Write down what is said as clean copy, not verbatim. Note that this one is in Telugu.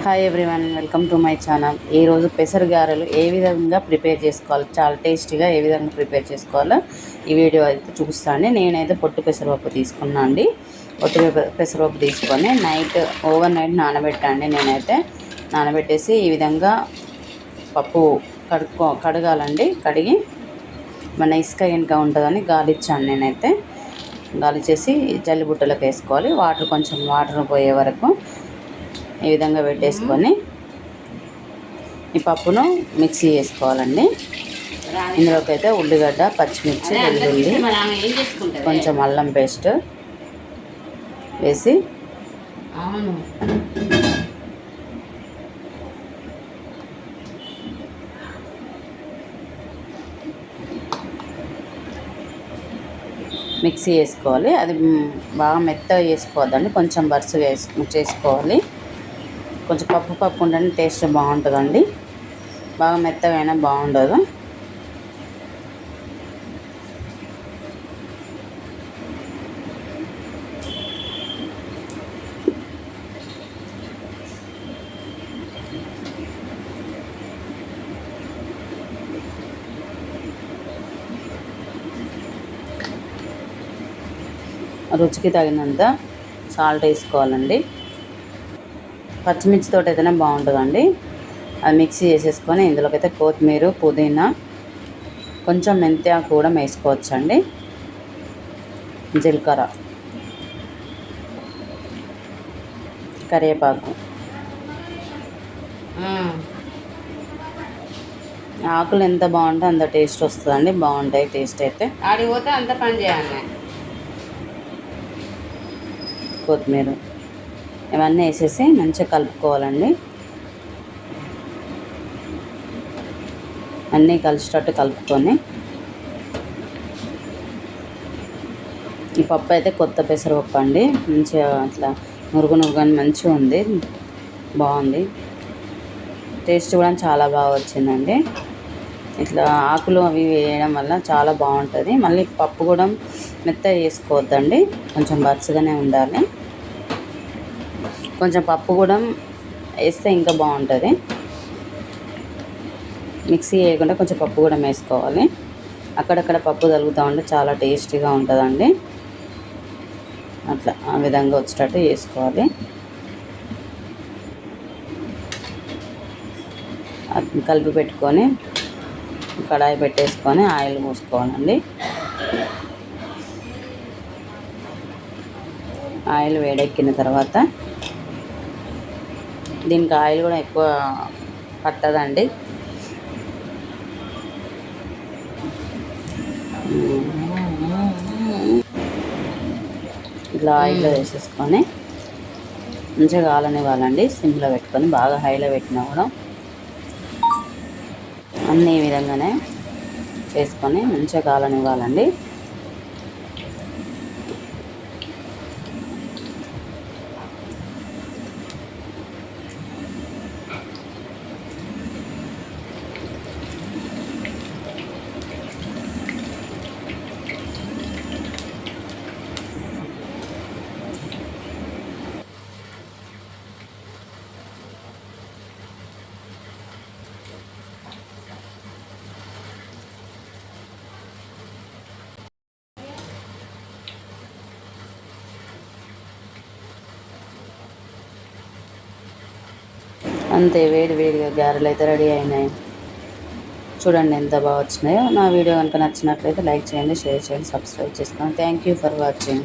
Hi everyone, welcome to my channel. ఈరోజు పెసర గారెలు ఏ విధంగా ప్రిపేర్ చేసుకోవాలి, చాలా టేస్టీగా ఏ విధంగా ప్రిపేర్ చేసుకోవాలో ఈ వీడియో అయితే చూపిస్తాను. నేనైతే పొట్టు పెసరపప్పు తీసుకున్నాను అండి. పొట్టు పెసరపప్పు తీసుకొని ఓవర్ నైట్ నానబెట్టండి. నేనైతే నానబెట్టేసి ఈ విధంగా పప్పు కడగాలండి. కడిగి మన ఇసుక ఇంకా ఉంటుందని గాలిచ్చాను. నేనైతే గాలిచ్చేసి జల్లిబుట్టలకు వేసుకోవాలి. కొంచెం వాటర్ పోయే వరకు ఈ విధంగా పెట్టేసుకొని ఈ పప్పును మిక్సీ చేసుకోవాలండి. ఇందులోకి అయితే ఉల్లిగడ్డ, పచ్చిమిర్చి, వెల్లుల్లి, కొంచెం అల్లం పేస్ట్ వేసి మిక్సీ వేసుకోవాలి. అది బాగా మెత్తగా చేసుకోవద్దండి, కొంచెం బరుసుగా చేసుకోవాలి. కొంచెం పప్పు ఉంటేనే టేస్ట్ బాగుంటుందండి, బాగా మెత్తగా అయినా బాగుండదు. రుచికి తగినంత సాల్ట్ వేసుకోవాలండి. పచ్చిమిర్చితో అయితేనే బాగుంటుందండి. అది మిక్సీ చేసేసుకొని ఇందులోకి అయితే కొత్తిమీర, పుదీనా, కొంచెం మెంతాకు కూడా వేసుకోవచ్చండి. జీలకర్ర, కరివేపాకు, ఆకులు ఎంత బాగుంటే అంత టేస్ట్ వస్తుందండి. బాగుంటాయి టేస్ట్ అయితే. ఆడిపోతే అంత పని చేయాలి. కొత్తిమీర ఇవన్నీ వేసేసి మంచిగా కలుపుకోవాలండి. అన్నీ కలిసేటట్టు కలుపుకొని ఈ పప్పు అయితే కొత్త పెసరపప్పు అండి. మంచిగా అట్లా నురుగు మంచిగా ఉంది, బాగుంది. టేస్ట్ కూడా చాలా బాగా వచ్చిందండి. ఇట్లా ఆకులు అవి వేయడం వల్ల చాలా బాగుంటుంది. మళ్ళీ పప్పు కూడా మెత్తగా చేసుకోవద్దండి, కొంచెం బరుసుగానే ఉండాలి. కొంచెం పప్పు కూడా వేస్తే ఇంకా బాగుంటుంది. మిక్సీ వేయకుండా కొంచెం పప్పు కూడా వేసుకోవాలి. అక్కడక్కడ పప్పు తగులుతూ ఉంటే చాలా టేస్టీగా ఉంటుందండి. అట్లా ఆ విధంగా వచ్చేటట్టు చేసుకోవాలి. కలిపి పెట్టుకొని కడాయి పెట్టేసుకొని ఆయిల్ పోసుకోవాలండి. ఆయిల్ వేడెక్కిన తర్వాత దీనికి ఆయిల్ కూడా ఎక్కువ పట్టదండి. ఇట్లా ఆయిల్లో వేసేసుకొని మంచిగా కాలనివ్వాలండి. సిమ్లో పెట్టుకొని, బాగా హైలో పెట్టినా కూడా అన్నీ ఈ విధంగానే చేసుకొని మంచిగా కాలనివ్వాలండి. అంతే, వేడిగా గారెలు అయితే రెడీ అయినాయి. చూడండి ఎంత బాగా వచ్చినాయో. నా వీడియో కనుక నచ్చినట్లయితే లైక్ చేయండి, షేర్ చేయండి, సబ్స్క్రైబ్ చేసుకోండి. Thank you for watching.